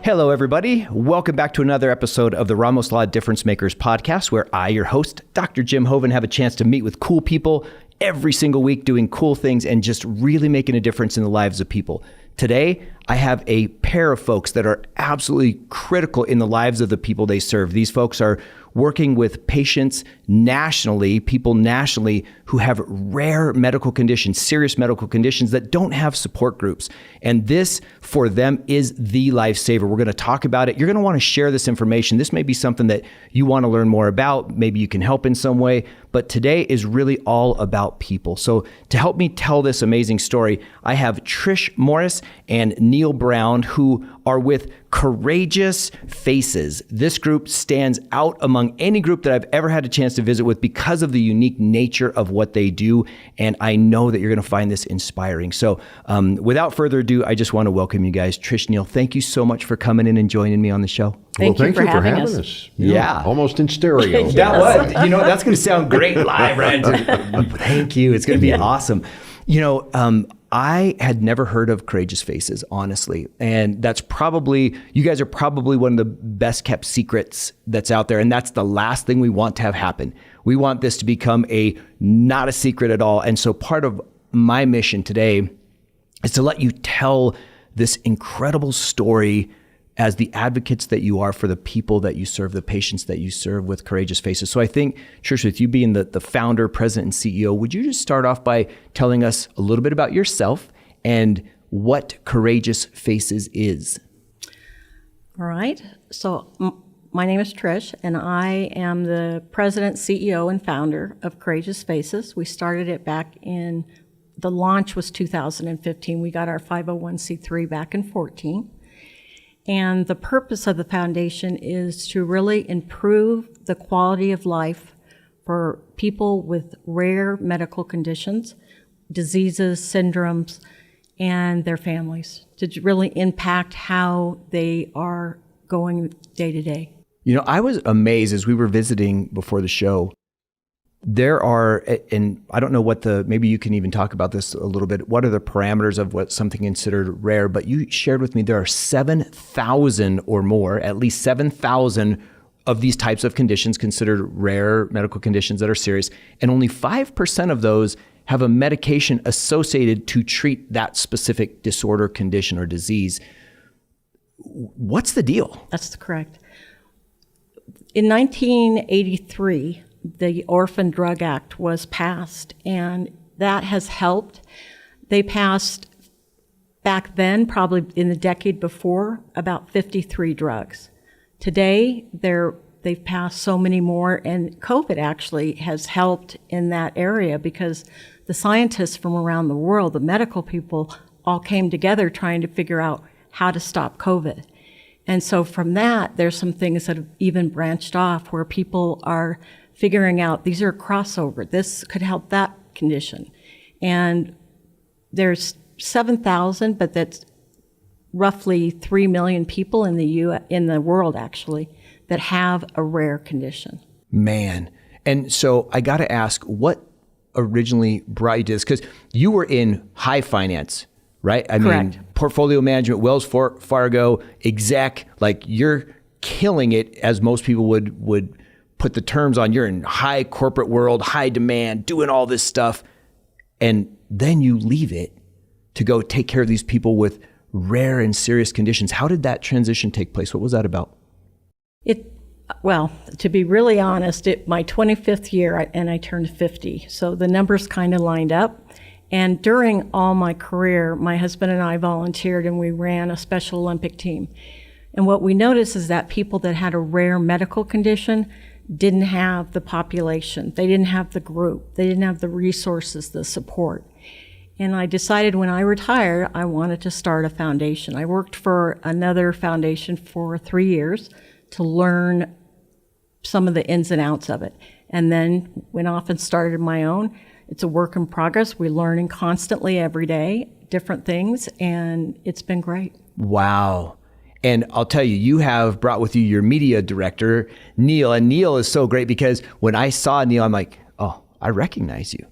Hello, everybody. Welcome back to another episode of the Ramos Law Difference Makers podcast, where I, your host, Dr. Jim Hoven, have a chance to meet with cool people every single week doing cool things and just really making a difference in the lives of people. Today, I have a pair of folks that are absolutely critical in the lives of the people they serve. These folks are working with patients nationally, people nationally who have rare medical conditions, serious medical conditions that don't have support groups. And this, for them, is the lifesaver. We're going to talk about it. You're going to want to share this information. This may be something that you want to learn more about. Maybe you can help in some way. But today is really all about people. So to help me tell this amazing story, I have Trish Morris and Neal Browne, who are with Courageous Faces. This group stands out among any group that I've ever had a chance to visit with because of the unique nature of what they do. And I know that you're going to find this inspiring. So without further ado, I just want to welcome you guys. Trish, Neal, thank you so much for coming in and joining me on the show. Thank you for having us. Yeah. Almost in stereo. That was, that's going to sound great live, right? Thank you. It's going to be awesome. I had never heard of Courageous Faces, honestly. And that's probably, you guys are probably one of the best kept secrets that's out there. And that's the last thing we want to have happen. We want this to become not a secret at all. And so part of my mission today is to let you tell this incredible story as the advocates that you are for the people that you serve, the patients that you serve with Courageous Faces. So I think, Trish, with you being the founder, president, and CEO, would you just start off by telling us a little bit about yourself and what Courageous Faces is? All right. So my name is Trish, and I am the president, CEO, and founder of Courageous Faces. We started it back in, the launch was 2015. We got our 501c3 back in 2014. And the purpose of the foundation is to really improve the quality of life for people with rare medical conditions, diseases, syndromes, and their families, to really impact how they are going day to day. I was amazed as we were visiting before the show. There are, and I don't know maybe you can even talk about this a little bit. What are the parameters of what's something considered rare? But you shared with me there are 7,000 or more, at least 7,000 of these types of conditions considered rare medical conditions that are serious. And only 5% of those have a medication associated to treat that specific disorder, condition, or disease. What's the deal? That's correct. In 1983, the Orphan Drug Act was passed, and that has helped. They passed back then, probably in the decade before, about 53 drugs. Today, they've passed so many more, and COVID actually has helped in that area because the scientists from around the world, the medical people, all came together trying to figure out how to stop COVID. And so from that, there's some things that have even branched off where people are figuring out these are crossover. This could help that condition. And there's 7,000, but that's roughly 3 million people in the world actually that have a rare condition. Man. And so I got to ask, what originally brought you to this? Because you were in high finance, right? Correct. mean, portfolio management, Wells Fargo, exec, like you're killing it, as most people would put the terms on. You're in high corporate world, high demand, doing all this stuff. And then you leave it to go take care of these people with rare and serious conditions. How did that transition take place? What was that about? Well, to be really honest, my 25th year, and I turned 50. So the numbers kind of lined up. And during all my career, my husband and I volunteered and we ran a Special Olympic team. And what we noticed is that people that had a rare medical condition didn't have the population. They didn't have the group. They didn't have the resources, the support. And I decided when I retired, I wanted to start a foundation. I worked for another foundation for 3 years to learn some of the ins and outs of it. And then went off and started my own. It's a work in progress. We're learning constantly every day, different things, and it's been great. Wow. And I'll tell you, you have brought with you your media director, Neal. And Neal is so great because when I saw Neal, I'm like, oh, I recognize you.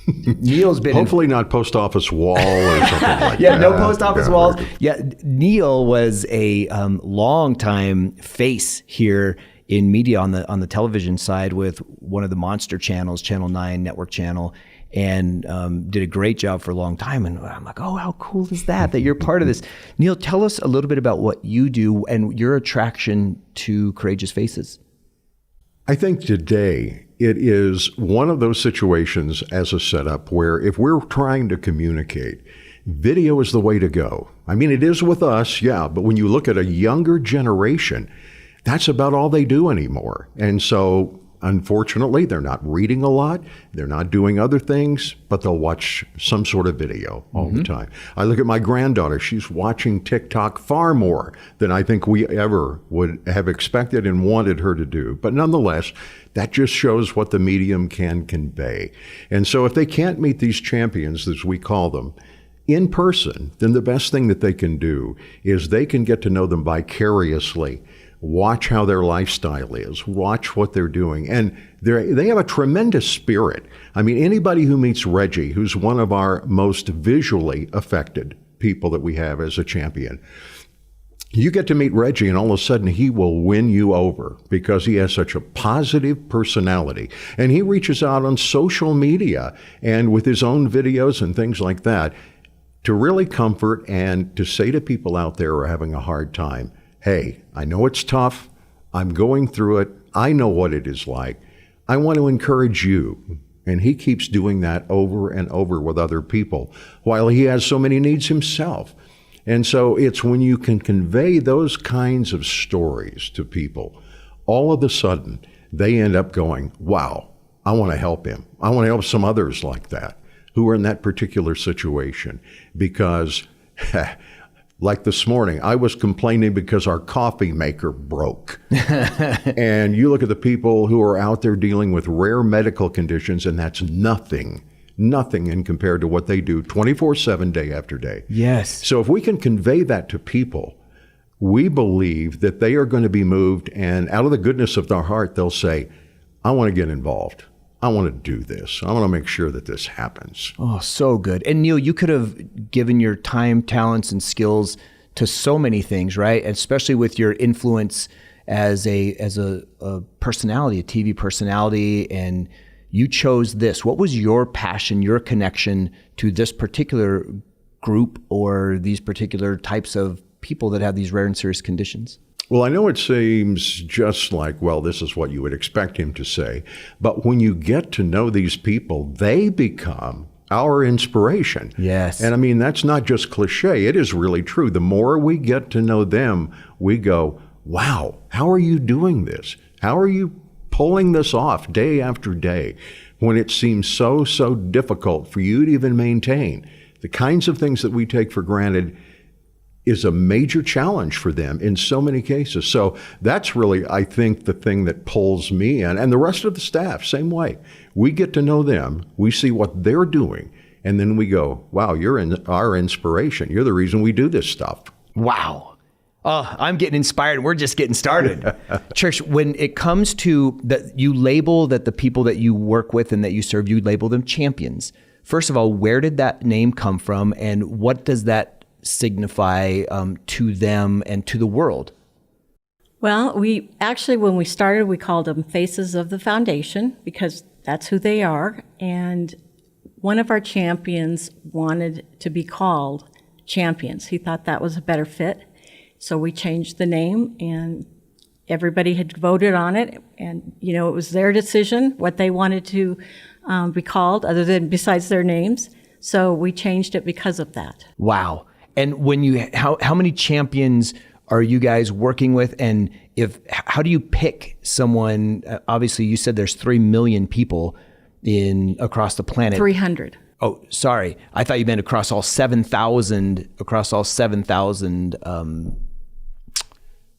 Neal's been Hopefully not post office wall or something like yeah, that. no post office Yeah, walls. very good. Yeah, Neal was a long time face here in media on the television side with one of the monster channels, Channel 9 network channel, and did a great job for a long time. And I'm like, oh, how cool is that you're part of this? Neal, tell us a little bit about what you do and your attraction to Courageous Faces. I think today it is one of those situations as a setup where if we're trying to communicate, video is the way to go. I mean, it is with us, yeah, but when you look at a younger generation, that's about all they do anymore. And so, unfortunately, they're not reading a lot, they're not doing other things, but they'll watch some sort of video all the time. I look at my granddaughter, she's watching TikTok far more than I think we ever would have expected and wanted her to do. But nonetheless, that just shows what the medium can convey. And so if they can't meet these champions, as we call them, in person, then the best thing that they can do is they can get to know them vicariously. Watch how their lifestyle is. Watch what they're doing. And they have a tremendous spirit. I mean, anybody who meets Reggie, who's one of our most visually affected people that we have as a champion, you get to meet Reggie and all of a sudden he will win you over because he has such a positive personality. And he reaches out on social media and with his own videos and things like that to really comfort and to say to people out there who are having a hard time, hey, I know it's tough. I'm going through it. I know what it is like. I want to encourage you. And he keeps doing that over and over with other people while he has so many needs himself. And so it's when you can convey those kinds of stories to people, all of a sudden they end up going, wow, I want to help him. I want to help some others like that who are in that particular situation because like this morning, I was complaining because our coffee maker broke. And you look at the people who are out there dealing with rare medical conditions, and that's nothing in compared to what they do 24/7, day after day. Yes. So if we can convey that to people, we believe that they are going to be moved, and out of the goodness of their heart, they'll say, I want to get involved. I want to do this. I want to make sure that this happens. Oh, so good. And Neal, you could have given your time, talents, and skills to so many things, right? Especially with your influence as a personality, a TV personality, and you chose this. What was your passion, your connection to this particular group or these particular types of people that have these rare and serious conditions? Well, I know it seems just like, well, this is what you would expect him to say. But when you get to know these people, they become our inspiration. Yes. And I mean, that's not just cliche. It is really true. The more we get to know them, we go, wow, how are you doing this? How are you pulling this off day after day when it seems so difficult for you to even maintain? The kinds of things that we take for granted is a major challenge for them in so many cases. So that's really, I think, the thing that pulls me in, and the rest of the staff, same way. We get to know them, we see what they're doing, and then we go, wow, you're our inspiration. You're the reason we do this stuff. Wow. Oh, I'm getting inspired. We're just getting started. Trish, when it comes to that, you label that the people that you work with and that you serve, you label them champions. First of all, where did that name come from, and what does that signify to them and to the world? Well, we actually, when we started, we called them Faces of the Foundation because that's who they are. And one of our champions wanted to be called Champions. He thought that was a better fit. So we changed the name, and everybody had voted on it. And, you know, it was their decision what they wanted to be called, other than besides their names. So we changed it because of that. Wow. And when you, how many champions are you guys working with? And how do you pick someone? Obviously, you said there's 3 million people across the planet. 300. Oh, sorry. I thought you meant across all 7,000,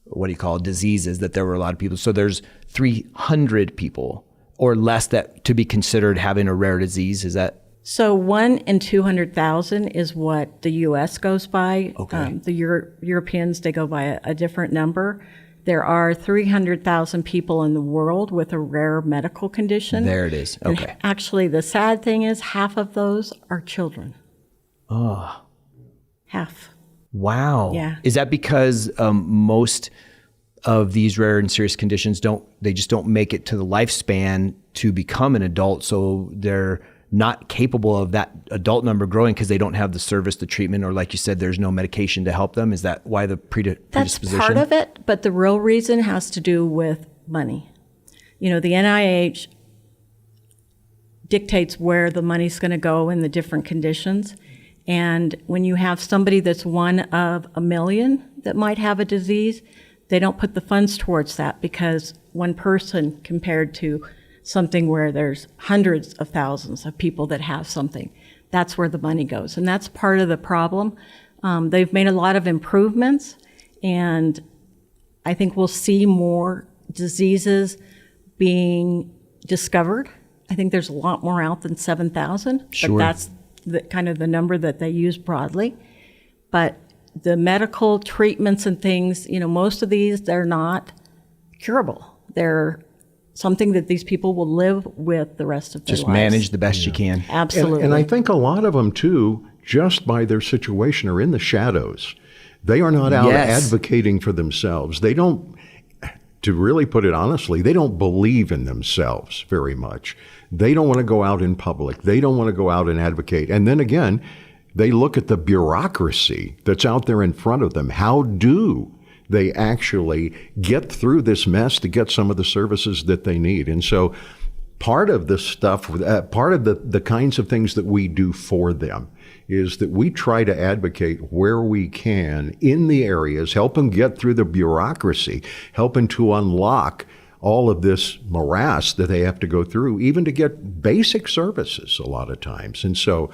what do you call it, diseases, that there were a lot of people. So there's 300 people or less that to be considered having a rare disease. Is that? So 1 in 200,000 is what the U.S. goes by. Okay. The Europeans, they go by a different number. There are 300,000 people in the world with a rare medical condition. There it is. Okay. And actually, the sad thing is half of those are children. Oh. Half. Wow. Yeah. Is that because most of these rare and serious conditions just don't make it to the lifespan to become an adult, so they're not capable of that adult number growing because they don't have the service, the treatment, or like you said, there's no medication to help them? Is that why the predisposition? That's part of it, but the real reason has to do with money. The NIH dictates where the money's going to go in the different conditions. And when you have somebody that's one of a million that might have a disease, they don't put the funds towards that, because one person compared to something where there's hundreds of thousands of people that have something, that's where the money goes. And that's part of the problem. They've made a lot of improvements, and I think we'll see more diseases being discovered. I think there's a lot more out than 7,000, Sure. but that's kind of the number that they use broadly. But the medical treatments and things, most of these, they're not curable. They're something that these people will live with the rest of their Just lives. manage the best you can. Absolutely. And I think a lot of them, too, just by their situation, are in the shadows. They are not out Yes. advocating for themselves. They don't, to really put it honestly, they don't believe in themselves very much. They don't want to go out in public. They don't want to go out and advocate. And then again, they look at the bureaucracy that's out there in front of them. How do they actually get through this mess to get some of the services that they need? And so part of the stuff, part of the kinds of things that we do for them is that we try to advocate where we can in the areas, help them get through the bureaucracy, helping to unlock all of this morass that they have to go through, even to get basic services a lot of times. And so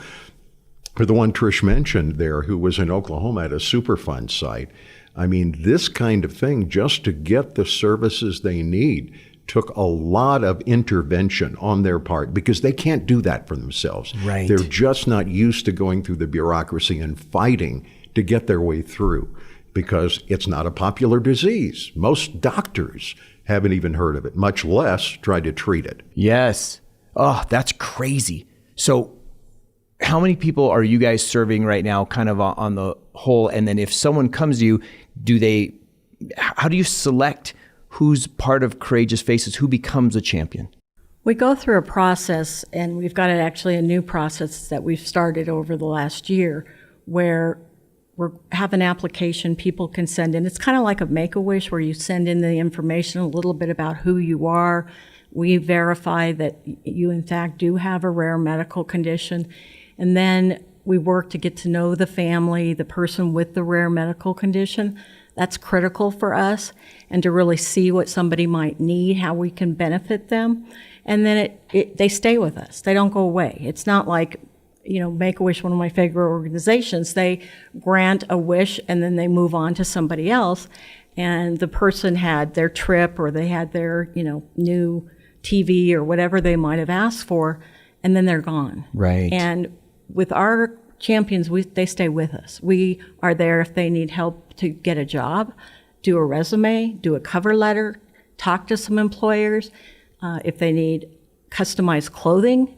for the one Trish mentioned there, who was in Oklahoma at a Superfund site, I mean, this kind of thing, just to get the services they need, took a lot of intervention on their part, because they can't do that for themselves. Right. They're just not used to going through the bureaucracy and fighting to get their way through, because it's not a popular disease. Most doctors haven't even heard of it, much less try to treat it. Yes. Oh, that's crazy. So how many people are you guys serving right now, kind of on the whole? And then if someone comes to you, how do you select who's part of Courageous Faces, who becomes a champion? We go through a process, and we've got actually a new process that we've started over the last year, where we have an application people can send in. It's kind of like a Make-A-Wish, where you send in the information, a little bit about who you are. We verify that you, in fact, do have a rare medical condition. And then we work to get to know the family, the person with the rare medical condition. That's critical for us, and to really see what somebody might need, how we can benefit them. And then they stay with us. They don't go away. It's not like, Make-A-Wish, one of my favorite organizations, they grant a wish and then they move on to somebody else. And the person had their trip, or they had their, new TV or whatever they might have asked for, and then they're gone. Right. And with our champions, they stay with us. We are there if they need help to get a job, do a resume, do a cover letter, talk to some employers, if they need customized clothing,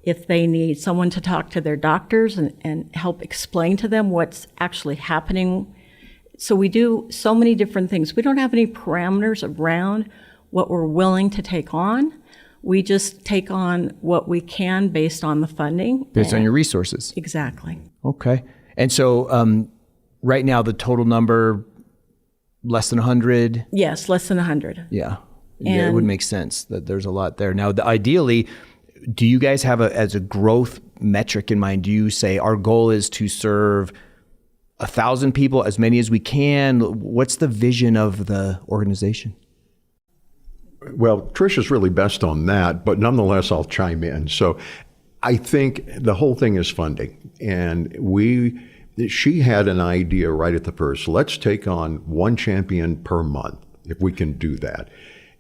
if they need someone to talk to their doctors and help explain to them what's actually happening. So we do so many different things. We don't have any parameters around what we're willing to take on. We just take on what we can based on the funding. Based on your resources. Exactly. Okay. And so right now, the total number, less than 100? Yes, less than 100. Yeah. Yeah, it would make sense that there's a lot there. Now, ideally, do you guys have as a growth metric in mind? Do you say our goal is to serve 1,000 people, as many as we can? What's the vision of the organization? Well, Trish is really best on that, but nonetheless, I'll chime in. So I think the whole thing is funding. And she had an idea right at the first. Let's take on one champion per month, if we can do that.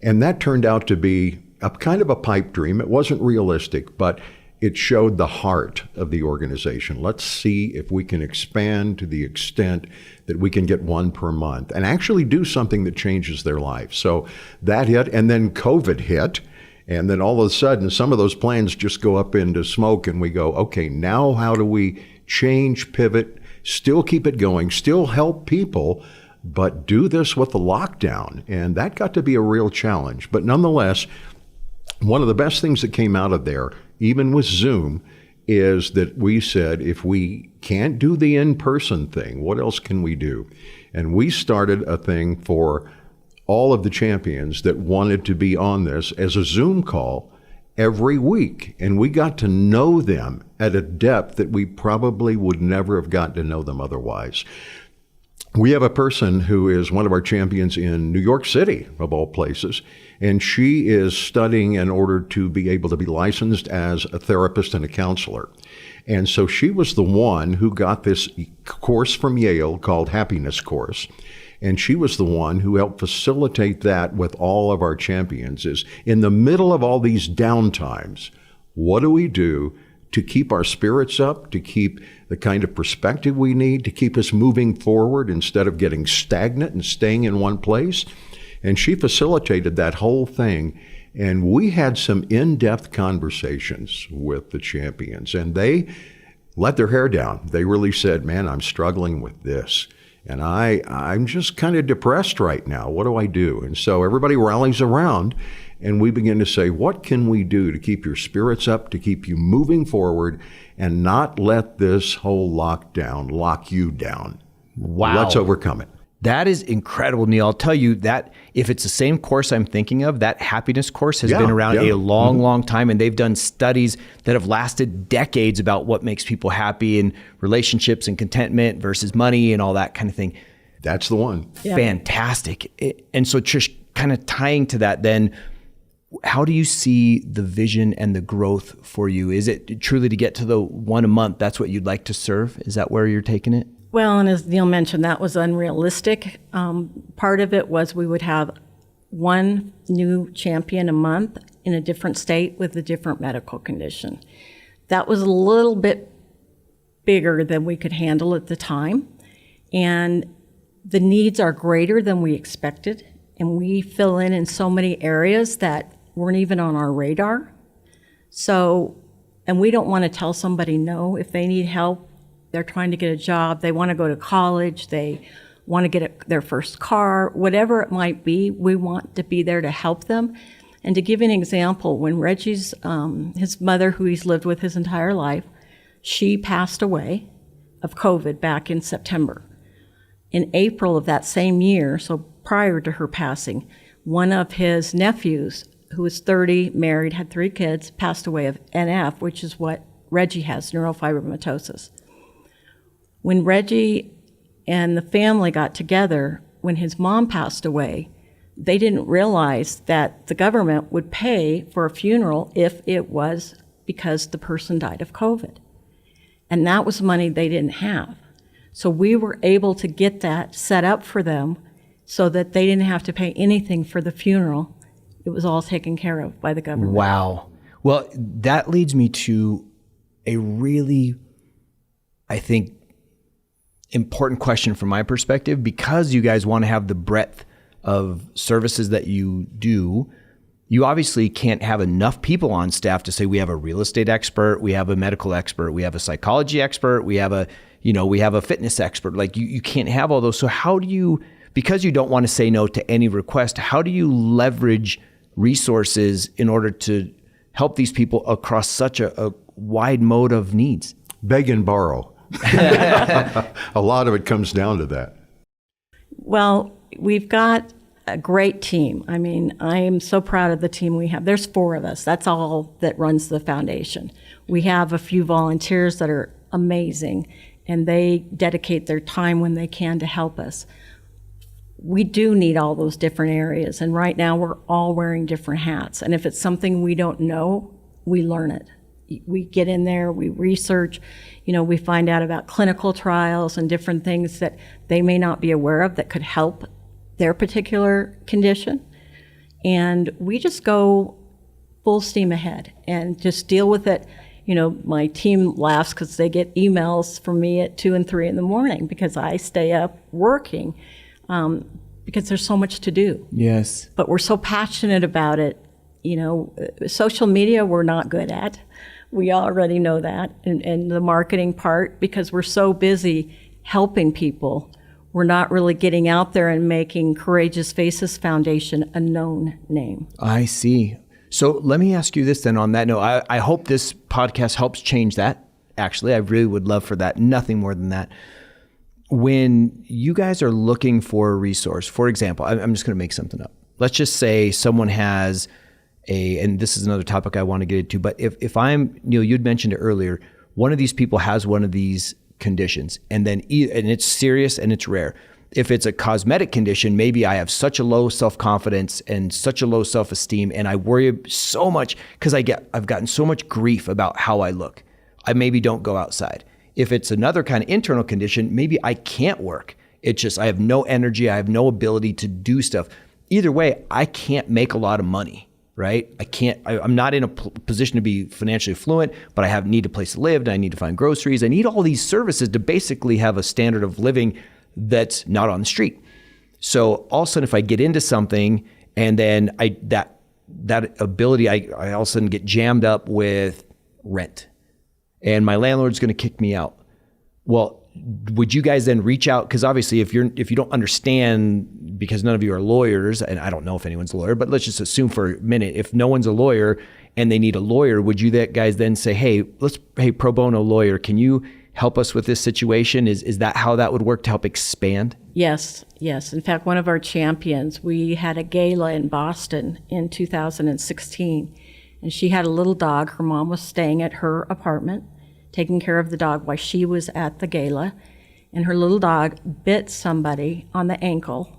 And that turned out to be a kind of a pipe dream. It wasn't realistic, but it showed the heart of the organization. Let's see if we can expand to the extent that we can get one per month and actually do something that changes their life. So that hit, and then COVID hit. And then all of a sudden, some of those plans just go up into smoke, and we go, okay, now how do we change, pivot, still keep it going, still help people, but do this with the lockdown? And that got to be a real challenge. But nonetheless, one of the best things that came out of there, even with Zoom, is that we said, if we can't do the in-person thing, what else can we do? And we started a thing for all of the champions that wanted to be on this as a Zoom call every week. And we got to know them at a depth that we probably would never have gotten to know them otherwise. We have a person who is one of our champions in New York City, of all places, and she is studying in order to be able to be licensed as a therapist and a counselor. And so she was the one who got this course from Yale called Happiness Course. And she was the one who helped facilitate that with all of our champions. Is in the middle of all these downtimes, what do we do to keep our spirits up, to keep the kind of perspective we need, to keep us moving forward instead of getting stagnant and staying in one place? And she facilitated that whole thing. And we had some in-depth conversations with the champions, and they let their hair down. They really said, man, I'm struggling with this. And I'm just kind of depressed right now. What do I do? And so everybody rallies around, and we begin to say, what can we do to keep your spirits up, to keep you moving forward, and not let this whole lockdown lock you down? Wow. Let's overcome it. That is incredible, Neal. I'll tell you that if it's the same course I'm thinking of, that happiness course has been around a long, long time. And they've done studies that have lasted decades about what makes people happy in relationships and contentment versus money and all that kind of thing. That's the one. Yeah. Fantastic. And so Trish, kind of tying to that then, how do you see the vision and the growth for you? Is it truly to get to the one a month? That's what you'd like to serve? Is that where you're taking it? Well, and as Neal mentioned, that was unrealistic. Part of it was we would have one new champion a month in a different state with a different medical condition. That was a little bit bigger than we could handle at the time. And the needs are greater than we expected. And we fill in so many areas that weren't even on our radar. So, and we don't want to tell somebody no if they need help. They're trying to get a job, they want to go to college, they want to get their first car, whatever it might be, we want to be there to help them. And to give you an example, when Reggie's, his mother, who he's lived with his entire life, she passed away of COVID back in September. In April of that same year, so prior to her passing, one of his nephews, who was 30, married, had 3 kids, passed away of NF, which is what Reggie has, neurofibromatosis. When Reggie and the family got together, when his mom passed away, they didn't realize that the government would pay for a funeral if it was because the person died of COVID. And that was money they didn't have. So we were able to get that set up for them so that they didn't have to pay anything for the funeral. It was all taken care of by the government. Wow. Well, that leads me to a really, I think, important question from my perspective, because you guys want to have the breadth of services that you do. You obviously can't have enough people on staff to say we have a real estate expert, we have a medical expert, we have a psychology expert, we have a fitness expert. Like you can't have all those. So how do you, because you don't want to say no to any request, how do you leverage resources in order to help these people across such a wide mode of needs? Beg and borrow. A lot of it comes down to that. Well, we've got a great team. I mean, I am so proud of the team we have. There's 4 of us. That's all that runs the foundation. We have a few volunteers that are amazing, and they dedicate their time when they can to help us. We do need all those different areas, and right now we're all wearing different hats. And if it's something we don't know, we learn it. We get in there, we research, we find out about clinical trials and different things that they may not be aware of that could help their particular condition. And we just go full steam ahead and just deal with it. my team laughs because they get emails from me at 2 and 3 in the morning because I stay up working because there's so much to do. Yes. But we're so passionate about it. Social media we're not good at. We already know that, and the marketing part, because we're so busy helping people, we're not really getting out there and making Courageous Faces Foundation a known name. I see. So let me ask you this then on that note. I hope this podcast helps change that. Actually, I really would love for that. Nothing more than that. When you guys are looking for a resource, for example, I'm just going to make something up. Let's just say someone has and this is another topic I want to get into, but if I'm, Neal, you'd mentioned it earlier, one of these people has one of these conditions and it's serious and it's rare. If it's a cosmetic condition, maybe I have such a low self-confidence and such a low self-esteem, and I worry so much because I've gotten so much grief about how I look. I maybe don't go outside. If it's another kind of internal condition, maybe I can't work. It's just I have no energy, I have no ability to do stuff. Either way, I can't make a lot of money. Right? I'm not in a position to be financially affluent, but I need a place to live, and I need to find groceries. I need all these services to basically have a standard of living that's not on the street. So all of a sudden, if I get into something and then that ability, I all of a sudden get jammed up with rent and my landlord's going to kick me out. Well, would you guys then reach out? Because obviously if you don't understand, because none of you are lawyers, and I don't know if anyone's a lawyer, but let's just assume for a minute, if no one's a lawyer and they need a lawyer, would you guys then say, hey, pro bono lawyer, can you help us with this situation? Is that how that would work to help expand? Yes. In fact, one of our champions, we had a gala in Boston in 2016, and she had a little dog. Her mom was staying at her apartment, taking care of the dog while she was at the gala, and her little dog bit somebody on the ankle.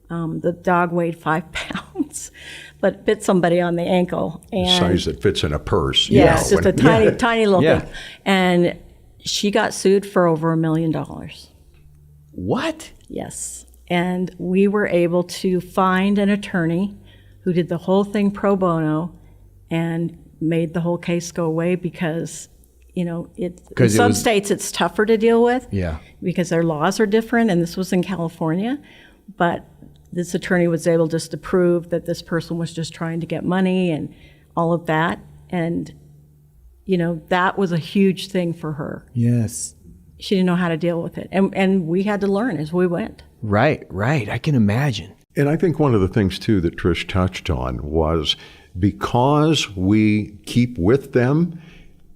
The dog weighed 5 pounds, but bit somebody on the ankle. And size that fits in a purse. Yes, just a tiny little thing. And she got sued for over $1 million. What? Yes. And we were able to find an attorney who did the whole thing pro bono and made the whole case go away because in some states it's tougher to deal with because their laws are different, and this was in California. But this attorney was able just to prove that this person was just trying to get money and all of that. And, that was a huge thing for her. Yes. She didn't know how to deal with it. And we had to learn as we went. Right. I can imagine. And I think one of the things, too, that Trish touched on was because we keep with them,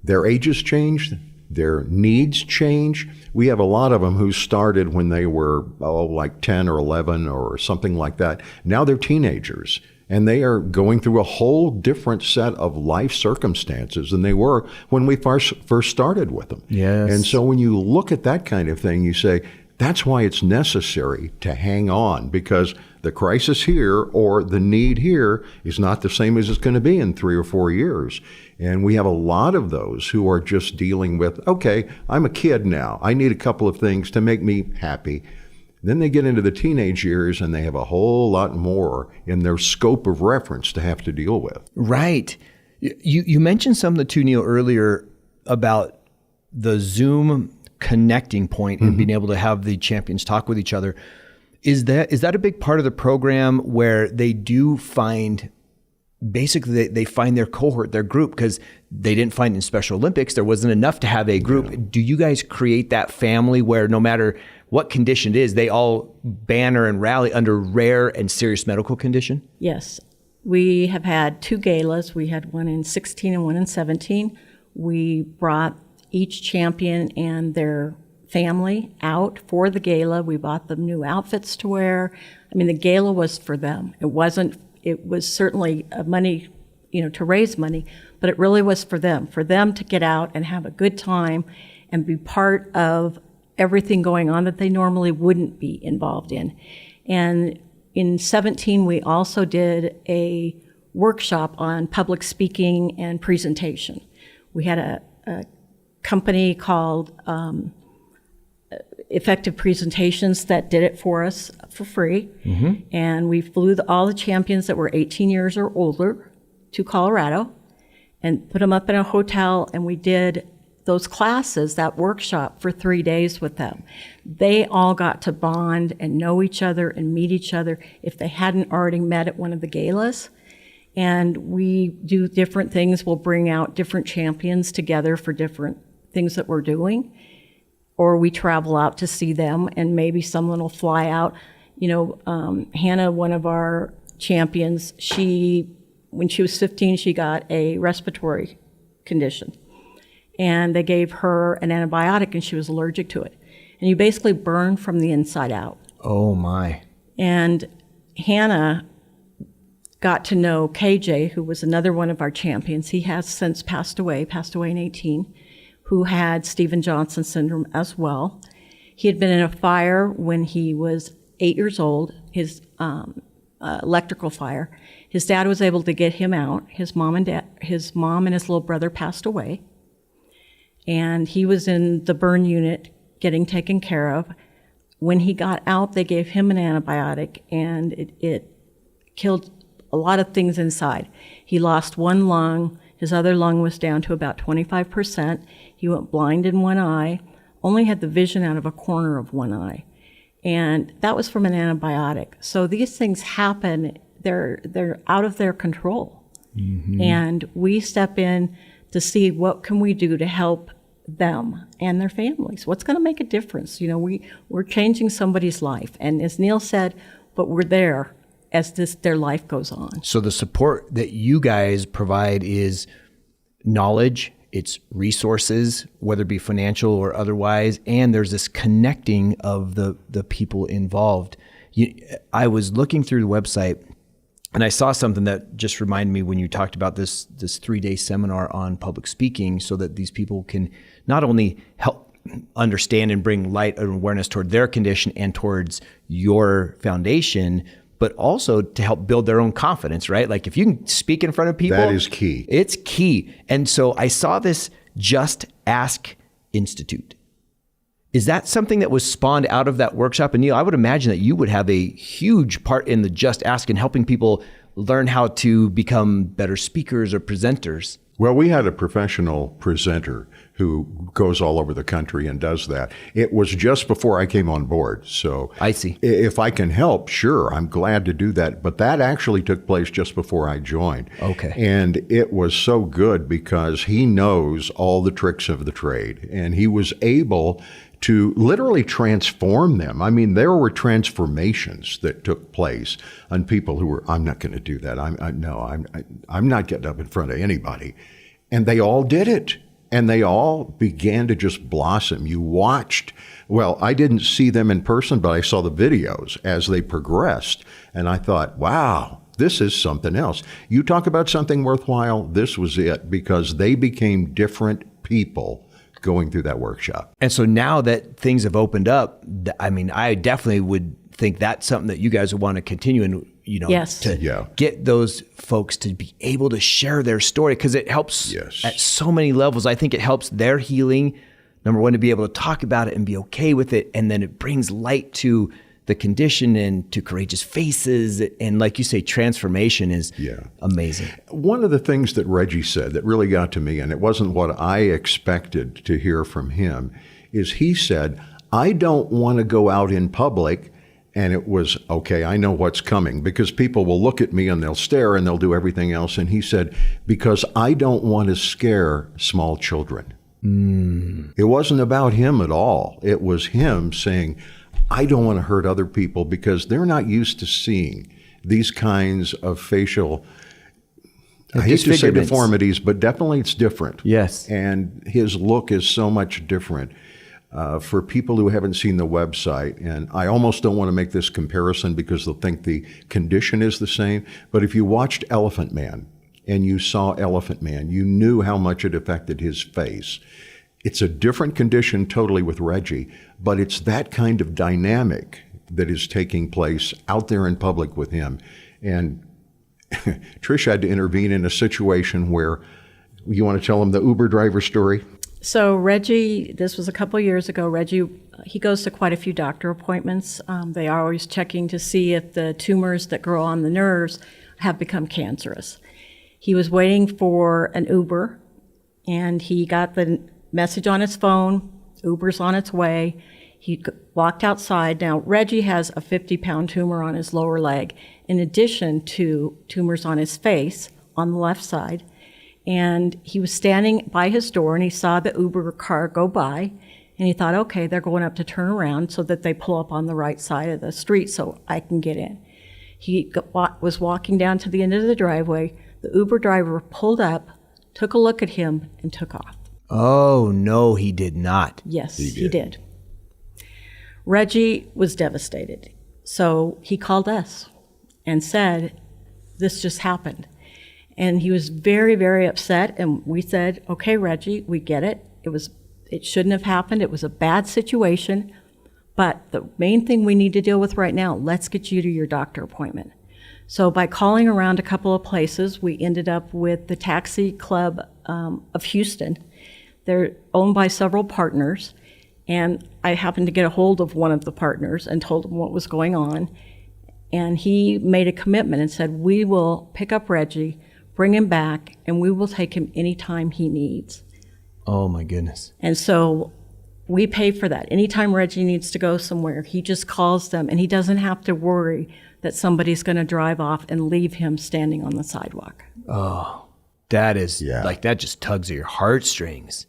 their ages change, their needs change. We have a lot of them who started when they were, like 10 or 11 or something like that. Now they're teenagers, and they are going through a whole different set of life circumstances than they were when we first started with them. Yes. And so when you look at that kind of thing, you say, that's why it's necessary to hang on, because the crisis here or the need here is not the same as it's going to be in 3 or 4 years. And we have a lot of those who are just dealing with, okay, I'm a kid now. I need a couple of things to make me happy. Then they get into the teenage years and they have a whole lot more in their scope of reference to have to deal with. Right. You mentioned something too, Neal, earlier about the Zoom connecting point and being able to have the champions talk with each other. Is that a big part of the program where they do find, basically they find their cohort, their group, because they didn't find in Special Olympics, there wasn't enough to have a group. Yeah. Do you guys create that family where no matter what condition it is, they all banner and rally under rare and serious medical condition? Yes. We have had 2 galas. We had one in 16 and one in 17. We brought each champion and their family out for the gala. We bought them new outfits to wear. I mean, the gala was for them. It was certainly money, to raise money, but it really was for them to get out and have a good time and be part of everything going on that they normally wouldn't be involved in. And in 17, we also did a workshop on public speaking and presentation. We had a company called Effective Presentations that did it for us for free. Mm-hmm. And we flew all the champions that were 18 years or older to Colorado. and put them up in a hotel, and we did those classes, that workshop, for 3 days with them. They all got to bond and know each other and meet each other if they hadn't already met at one of the galas. And we do different things. We'll bring out different champions together for different things that we're doing. Or we travel out to see them, and maybe someone will fly out. Hannah, one of our champions, when she was 15, she got a respiratory condition. And they gave her an antibiotic, and she was allergic to it. And you basically burn from the inside out. Oh, my. And Hannah got to know KJ, who was another one of our champions. He has since passed away in 2018, who had Stephen Johnson syndrome as well. He had been in a fire when he was 8 years old, his electrical fire. His dad was able to get him out. His mom and his little brother passed away. And he was in the burn unit getting taken care of. When he got out, they gave him an antibiotic, and it killed a lot of things inside. He lost one lung. His other lung was down to about 25%. He went blind in one eye, only had the vision out of a corner of one eye. And that was from an antibiotic. So these things happen. They're out of their control. Mm-hmm. And we step in to see what can we do to help them and their families. What's going to make a difference? We're changing somebody's life. And as Neal said, but we're there as their life goes on. So the support that you guys provide is knowledge, it's resources, whether it be financial or otherwise, and there's this connecting of the people involved. I was looking through the website, and I saw something that just reminded me when you talked about this 3-day seminar on public speaking, so that these people can not only help understand and bring light and awareness toward their condition and towards your foundation, but also to help build their own confidence, right? Like if you can speak in front of people. That is key. It's key. And so I saw this Just Ask Institute. Is that something that was spawned out of that workshop? And Neal, I would imagine that you would have a huge part in the Just Ask and helping people learn how to become better speakers or presenters. Well, we had a professional presenter who goes all over the country and does that. It was just before I came on board. So I see. If I can help, sure, I'm glad to do that. But that actually took place just before I joined. Okay. And it was so good because he knows all the tricks of the trade. And he was able to literally transform them. I mean, there were transformations that took place on people who were, I'm not going to do that. I'm not getting up in front of anybody. And they all did it. And they all began to just blossom. You watched, well, I didn't see them in person, but I saw the videos as they progressed. And I thought, wow, this is something else. You talk about something worthwhile, this was it, because they became different people going through that workshop. And so now that things have opened up, I mean, I definitely would think that's something that you guys would want to continue and, yes. Get those folks to be able to share their story, because it helps at so many levels. I think it helps their healing. Number one, to be able to talk about it and be okay with it. And then it brings light to the condition and to courageous faces. And like you say, transformation is amazing. One of the things that Reggie said that really got to me, and it wasn't what I expected to hear from him, is he said, I don't want to go out in public. And it was, okay, I know what's coming, because people will look at me and they'll stare and they'll do everything else. And he said, because I don't want to scare small children. It wasn't about him at all. It was him saying, I don't want to hurt other people because they're not used to seeing these kinds of facial, I hate to say deformities, but definitely it's different. Yes. And his look is so much different. For people who haven't seen the website, and I almost don't want to make this comparison because they'll think the condition is the same, but if you watched Elephant Man and you saw Elephant Man, you knew how much it affected his face. It's a different condition totally with Reggie, but it's that kind of dynamic that is taking place out there in public with him. And Trish had to intervene in a situation where, you want to tell him the Uber driver story? So Reggie, this was a couple of years ago, Reggie, he goes to quite a few doctor appointments. They are always checking to see if the tumors that grow on the nerves have become cancerous. He was waiting for an Uber, and he got the message on his phone, Uber's on its way. He walked outside. Now, Reggie has a 50-pound tumor on his lower leg, in addition to tumors on his face on the left side. And he was standing by his door, and he saw the Uber car go by, and he thought, okay, they're going up to turn around so that they pull up on the right side of the street so I can get in. He was walking down to the end of the driveway. The Uber driver pulled up, took a look at him, and took off. Oh, no, he did not. Yes, he did. Reggie was devastated. So he called us and said, this just happened. And he was very, very upset. And we said, okay, Reggie, we get it. It shouldn't have happened. It was a bad situation. But the main thing we need to deal with right now, let's get you to your doctor appointment. So by calling around a couple of places, we ended up with the Taxi Club of Houston. They're owned by several partners. And I happened to get a hold of one of the partners and told him what was going on. And he made a commitment and said, we will pick up Reggie, bring him back, and we will take him anytime he needs. Oh, my goodness. And so we pay for that. Anytime Reggie needs to go somewhere, he just calls them, and he doesn't have to worry that somebody's going to drive off and leave him standing on the sidewalk. Oh, that is that just tugs at your heartstrings.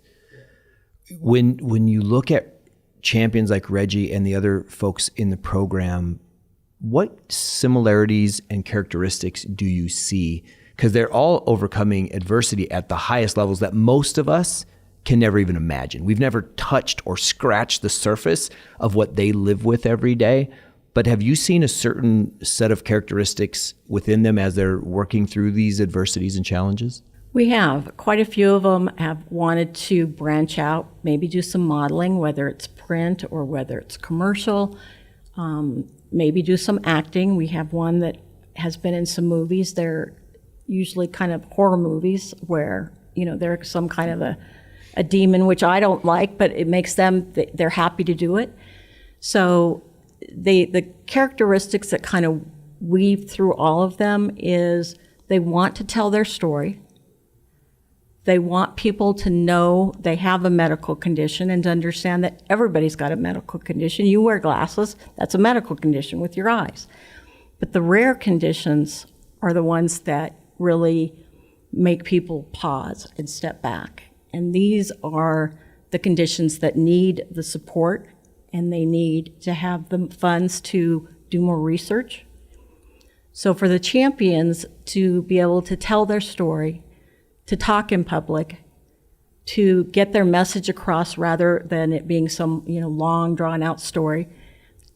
When you look at champions like Reggie and the other folks in the program, what similarities and characteristics do you see? Because they're all overcoming adversity at the highest levels that most of us can never even imagine. We've never touched or scratched the surface of what they live with every day. But have you seen a certain set of characteristics within them as they're working through these adversities and challenges? We have. Quite a few of them have wanted to branch out, maybe do some modeling, whether it's print or whether it's commercial, maybe do some acting. We have one that has been in some movies. They're usually kind of horror movies where, they're some kind of a demon, which I don't like, but it makes them, they're happy to do it. So the characteristics that kind of weave through all of them is they want to tell their story. They want people to know they have a medical condition and to understand that everybody's got a medical condition. You wear glasses, that's a medical condition with your eyes. But the rare conditions are the ones that really make people pause and step back. And these are the conditions that need the support, and they need to have the funds to do more research. So for the champions to be able to tell their story, to talk in public, to get their message across rather than it being some long drawn out story,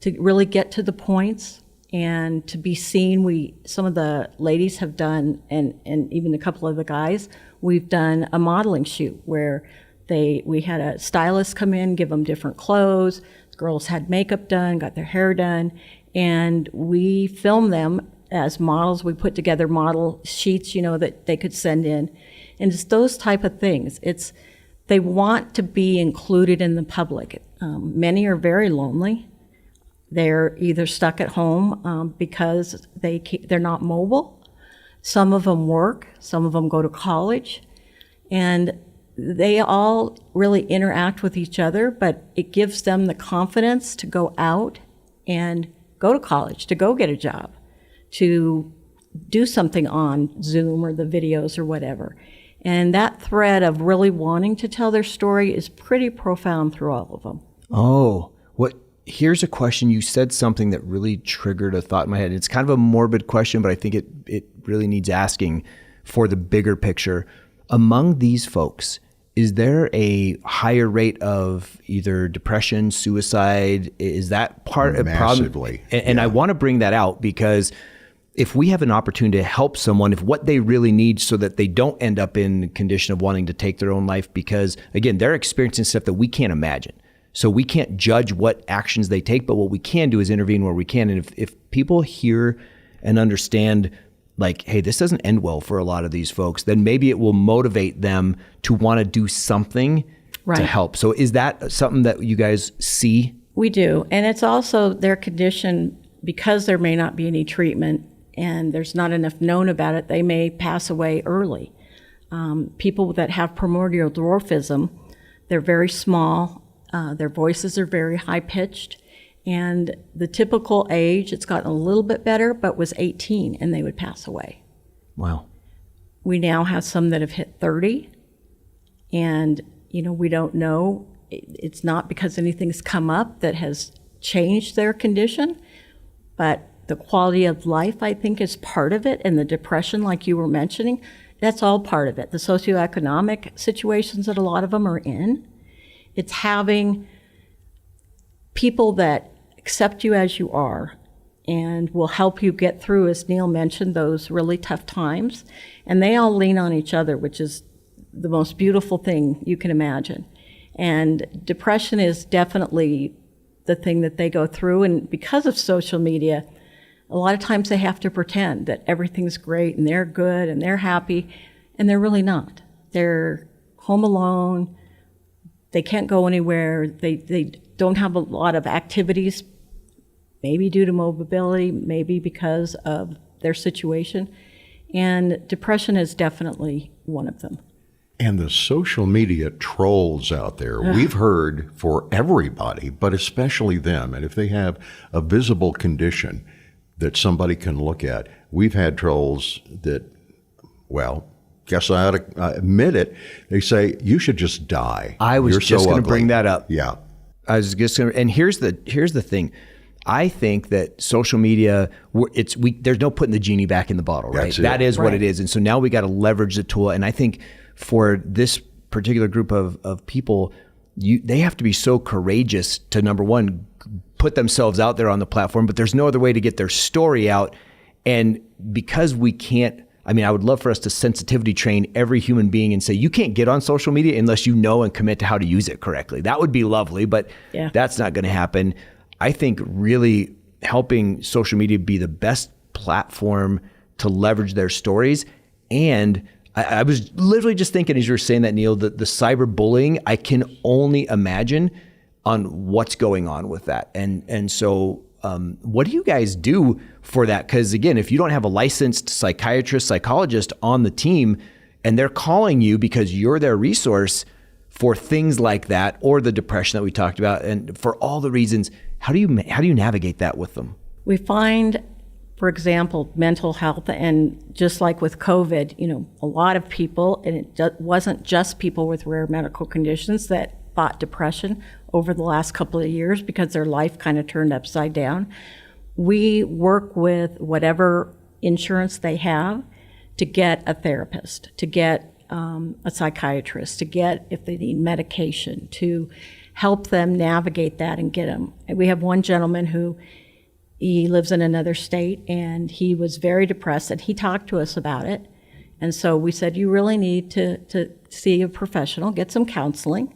to really get to the points and to be seen. Some of the ladies have done, and even a couple of the guys, we've done a modeling shoot where we had a stylist come in, give them different clothes. The girls had makeup done, got their hair done, and we filmed them as models. We put together model sheets, that they could send in. And it's those type of things. They want to be included in the public. Many are very lonely. They're either stuck at home because they're not mobile. Some of them work. Some of them go to college. And they all really interact with each other, but it gives them the confidence to go out and go to college, to go get a job, to do something on Zoom or the videos or whatever. And that thread of really wanting to tell their story is pretty profound through all of them. Oh, here's a question. You said something that really triggered a thought in my head. It's kind of a morbid question, but I think it really needs asking for the bigger picture. Among these folks, is there a higher rate of either depression, suicide? Is that part of massively? And I want to bring that out because if we have an opportunity to help someone, if what they really need so that they don't end up in the condition of wanting to take their own life, because again, they're experiencing stuff that we can't imagine. So we can't judge what actions they take, but what we can do is intervene where we can. And if people hear and understand like, hey, this doesn't end well for a lot of these folks, then maybe it will motivate them to want to do something to help. So is that something that you guys see? We do. And it's also their condition, because there may not be any treatment, and there's not enough known about it, they may pass away early. People that have primordial dwarfism, they're very small, their voices are very high-pitched, and the typical age, it's gotten a little bit better, but was 18, and they would pass away. Wow. We now have some that have hit 30, and we don't know. It's not because anything's come up that has changed their condition, but the quality of life, I think, is part of it, and the depression, like you were mentioning, that's all part of it. The socioeconomic situations that a lot of them are in. It's having people that accept you as you are and will help you get through, as Neal mentioned, those really tough times. And they all lean on each other, which is the most beautiful thing you can imagine. And depression is definitely the thing that they go through. And because of social media, a lot of times they have to pretend that everything's great and they're good and they're happy, and they're really not. They're home alone. They can't go anywhere. They don't have a lot of activities, maybe due to mobility, maybe because of their situation. And depression is definitely one of them. And the social media trolls out there, we've heard for everybody, but especially them. And if they have a visible condition that somebody can look at, we've had trolls that, well, guess I ought to admit it. They say, you should just die. I was just going to bring that up. Yeah. I was just going to, and here's the thing. I think that social media, there's no putting the genie back in the bottle, right? That is what it is. And so now we got to leverage the tool. And I think for this particular group of people, they have to be so courageous to, number one, put themselves out there on the platform, but there's no other way to get their story out. And because we can't, I would love for us to sensitivity train every human being and say, you can't get on social media unless you know and commit to how to use it correctly. That would be lovely, but that's not going to happen. I think really helping social media be the best platform to leverage their stories. And I was literally just thinking as you were saying that, Neal, that the cyberbullying, I can only imagine on what's going on with that. And so what do you guys do for that? Because again, if you don't have a licensed psychiatrist, psychologist on the team, and they're calling you because you're their resource for things like that, or the depression that we talked about, and for all the reasons, how do you navigate that with them? We find, for example, mental health, and just like with COVID, a lot of people, and it wasn't just people with rare medical conditions that fought depression over the last couple of years because their life kind of turned upside down. We work with whatever insurance they have to get a therapist, to get a psychiatrist, to get, if they need medication, to help them navigate that and get them. We have one gentleman who, he lives in another state, and he was very depressed, and he talked to us about it. And so we said, you really need to see a professional, get some counseling.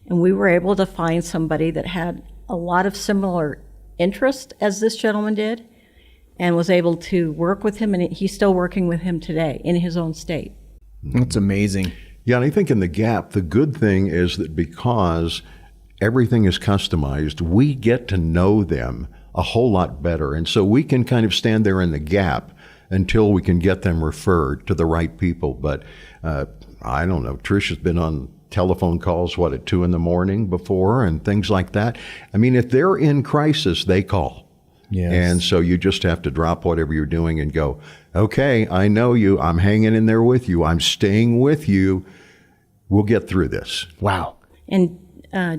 And we were able to find somebody that had a lot of similar interest as this gentleman did, and was able to work with him, and he's still working with him today in his own state. That's amazing. Yeah, and I think in the gap, the good thing is that because everything is customized, we get to know them a whole lot better. And so we can kind of stand there in the gap until we can get them referred to the right people. But I don't know, Trish has been on telephone calls, at 2 a.m. before, and things like that. If they're in crisis, they call. Yes. And so you just have to drop whatever you're doing and go, okay, I know you. I'm hanging in there with you. I'm staying with you. We'll get through this. Wow. And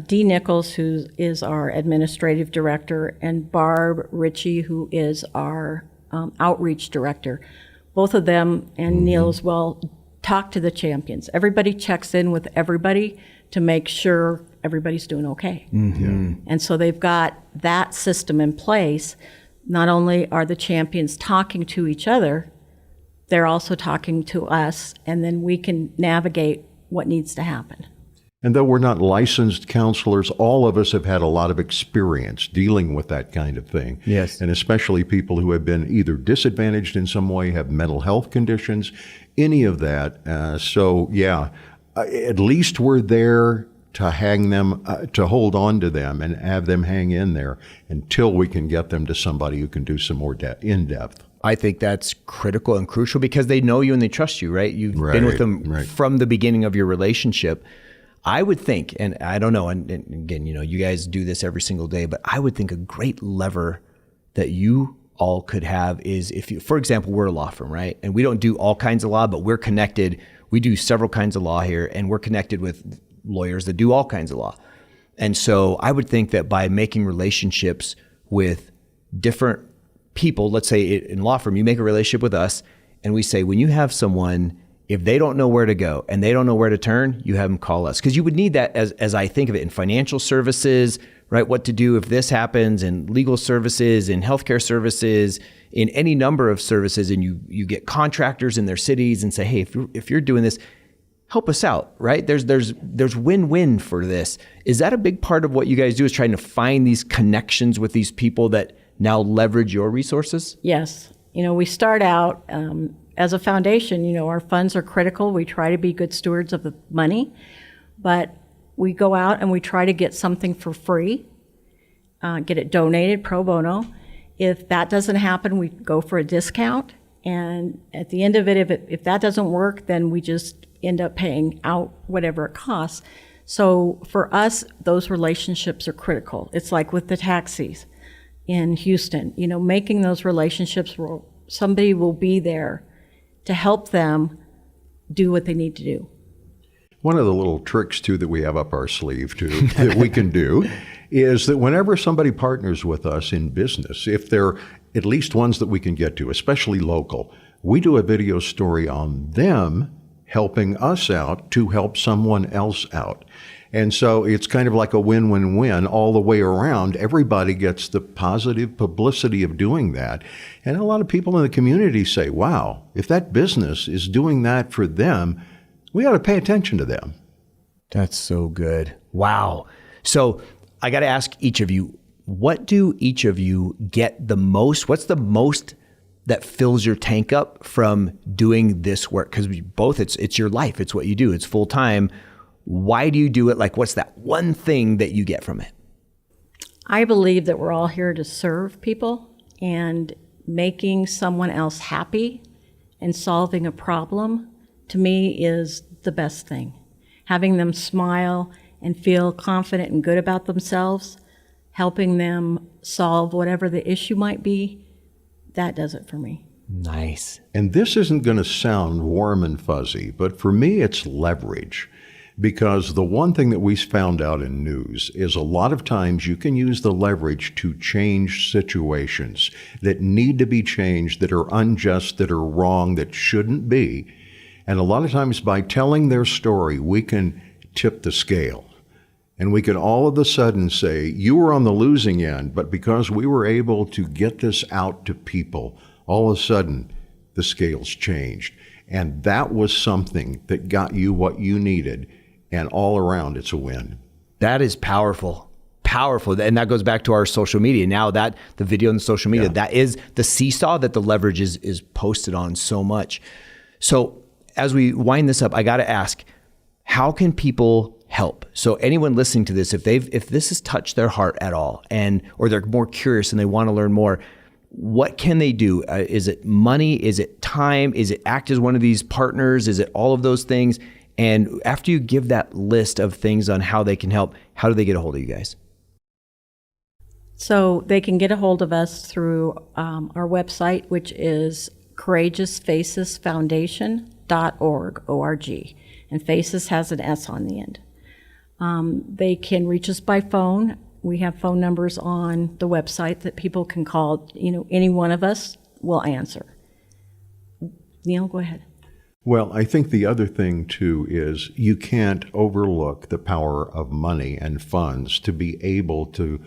Dee Nichols, who is our administrative director, and Barb Ritchie, who is our outreach director, both of them, and Neal as well, talk to the champions. Everybody checks in with everybody to make sure everybody's doing okay. Mm-hmm. And so they've got that system in place. Not only are the champions talking to each other, they're also talking to us, and then we can navigate what needs to happen. And though we're not licensed counselors, all of us have had a lot of experience dealing with that kind of thing. Yes. And especially people who have been either disadvantaged in some way, have mental health conditions, any of that. At least we're there to hang them, to hold on to them and have them hang in there until we can get them to somebody who can do some more in-depth. I think that's critical and crucial because they know you and they trust you, right? You've been with them from the beginning of your relationship. I would think, and I don't know, and again, you guys do this every single day, but I would think a great lever that you all could have is if you, for example, we're a law firm, right? And we don't do all kinds of law, but we're connected. We do several kinds of law here, and we're connected with lawyers that do all kinds of law. And so I would think that by making relationships with different people, let's say in law firm, you make a relationship with us and we say, when you have someone, if they don't know where to go and they don't know where to turn, you have them call us. Because you would need that as I think of it in financial services, right? What to do if this happens, in legal services, in healthcare services, in any number of services, and you get contractors in their cities and say, hey, if you're doing this, help us out, right? There's win-win for this. Is that a big part of what you guys do, is trying to find these connections with these people that now leverage your resources? Yes. We start out as a foundation, our funds are critical. We try to be good stewards of the money, but we go out and we try to get something for free, get it donated pro bono. If that doesn't happen, we go for a discount. And at the end of it, if that doesn't work, then we just end up paying out whatever it costs. So for us, those relationships are critical. It's like with the taxis in Houston, making those relationships where somebody will be there to help them do what they need to do. One of the little tricks, too, that we have up our sleeve, too, that we can do is that whenever somebody partners with us in business, if they're at least ones that we can get to, especially local, we do a video story on them helping us out to help someone else out. And so it's kind of like a win-win-win all the way around. Everybody gets the positive publicity of doing that. And a lot of people in the community say, wow, if that business is doing that for them, we ought to pay attention to them. That's so good. Wow. So I got to ask each of you, what do each of you get the most? What's the most that fills your tank up from doing this work? Because both, it's your life. It's what you do. It's full time. Why do you do it? Like, what's that one thing that you get from it? I believe that we're all here to serve people, and making someone else happy and solving a problem, to me, is the best thing. Having them smile and feel confident and good about themselves, helping them solve whatever the issue might be, that does it for me. Nice. And this isn't going to sound warm and fuzzy, but for me, it's leverage. Because the one thing that we found out in news is a lot of times you can use the leverage to change situations that need to be changed, that are unjust, that are wrong, that shouldn't be. And a lot of times by telling their story, we can tip the scale. And we can all of a sudden say, you were on the losing end, but because we were able to get this out to people, all of a sudden the scales changed. And that was something that got you what you needed. And all around, it's a win. That is powerful. Powerful. And that goes back to our social media. Now that the video and the social media, that is the seesaw that the leverage is posted on so much. So as we wind this up, I got to ask, how can people help? So anyone listening to this, if this has touched their heart at all, or they're more curious and they want to learn more, what can they do? Is it money? Is it time? Is it act as one of these partners? Is it all of those things? And after you give that list of things on how they can help, how do they get a hold of you guys? So they can get a hold of us through our website, which is courageousfacesfoundation.org, O-R-G. And Faces has an S on the end. They can reach us by phone. We have phone numbers on the website that people can call. Any one of us will answer. Neal, go ahead. Well, I think the other thing, too, is you can't overlook the power of money and funds to be able to,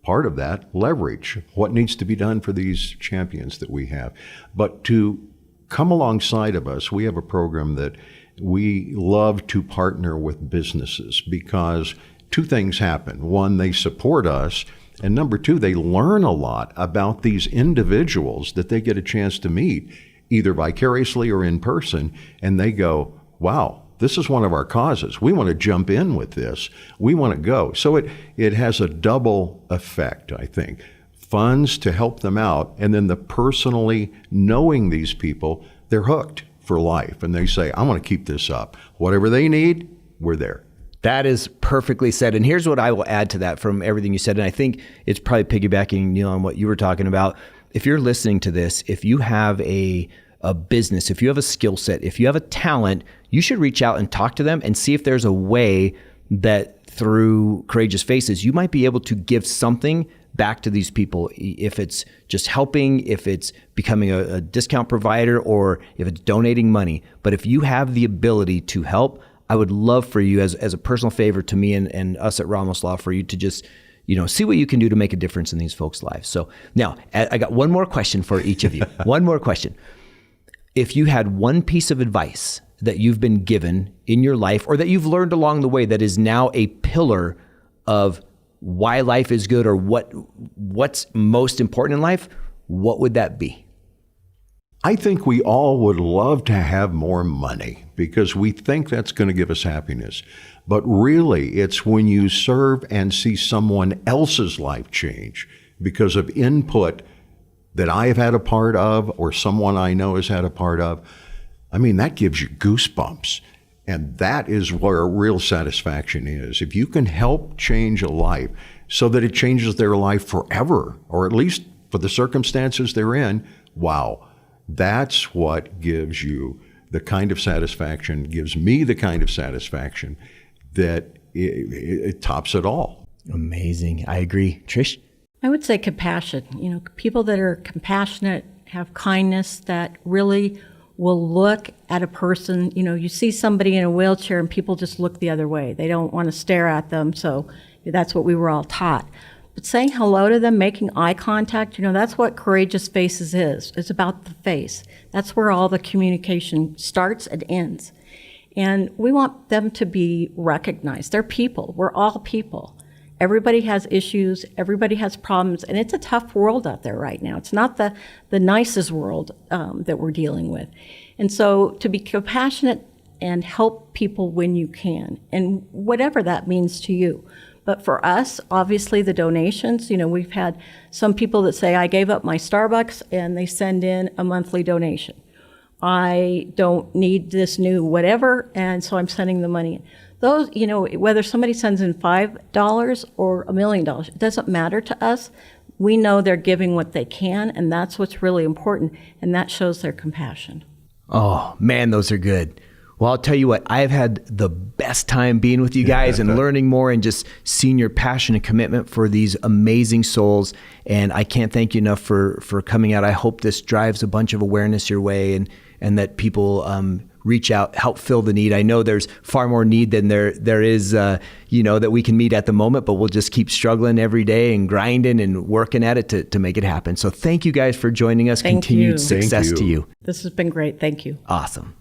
part of that, leverage what needs to be done for these champions that we have. But to come alongside of us, we have a program that we love to partner with businesses because two things happen. One, they support us. And number two, they learn a lot about these individuals that they get a chance to meet, either vicariously or in person, and they go, wow, this is one of our causes. We want to jump in with this. We want to go. So it has a double effect, I think. funds to help them out, and then the personally knowing these people, they're hooked for life. And they say, I want to keep this up. Whatever they need, we're there. That is perfectly said. And here's what I will add to that from everything you said. And I think it's probably piggybacking, Neal, on what you were talking about. If you're listening to this, if you have a business, if you have a skill set, if you have a talent, you should reach out and talk to them and see if there's a way that through Courageous Faces, you might be able to give something back to these people. If it's just helping, if it's becoming a discount provider, or if it's donating money. But if you have the ability to help, I would love for you as a personal favor to me and us at Ramos Law for you to just, see what you can do to make a difference in these folks' lives. So now I got one more question for each of you. One more question. If you had one piece of advice that you've been given in your life or that you've learned along the way that is now a pillar of why life is good or what's most important in life, what would that be? I think we all would love to have more money because we think that's going to give us happiness. But really, it's when you serve and see someone else's life change because of input that I have had a part of or someone I know has had a part of. I mean, that gives you goosebumps. And that is where real satisfaction is. If you can help change a life so that it changes their life forever, or at least for the circumstances they're in, wow, that's what gives you the kind of satisfaction, gives me the kind of satisfaction that it tops it all. Amazing. I agree. Trish? I would say compassion. People that are compassionate, have kindness, that really will look at a person. You see somebody in a wheelchair and people just look the other way. They don't want to stare at them. So that's what we were all taught. But saying hello to them, making eye contact, that's what Courageous Faces is. It's about the face. That's where all the communication starts and ends. And we want them to be recognized. They're people. We're all people. Everybody has issues, everybody has problems, and it's a tough world out there right now. It's not the nicest world that we're dealing with. And so to be compassionate and help people when you can, and whatever that means to you. But for us, obviously the donations, we've had some people that say, I gave up my Starbucks, and they send in a monthly donation. I don't need this new whatever, and so I'm sending the money in. Those, whether somebody sends in $5 or $1 million, it doesn't matter to us. We know they're giving what they can, and that's what's really important, and that shows their compassion. Oh, man, those are good. Well, I'll tell you what, I've had the best time being with you guys and learning more and just seeing your passion and commitment for these amazing souls. And I can't thank you enough for coming out. I hope this drives a bunch of awareness your way and that people reach out, help fill the need. I know there's far more need than there is, that we can meet at the moment, but we'll just keep struggling every day and grinding and working at it to make it happen. So thank you guys for joining us. Thank Continued you. success to you. This has been great. Thank you. Awesome.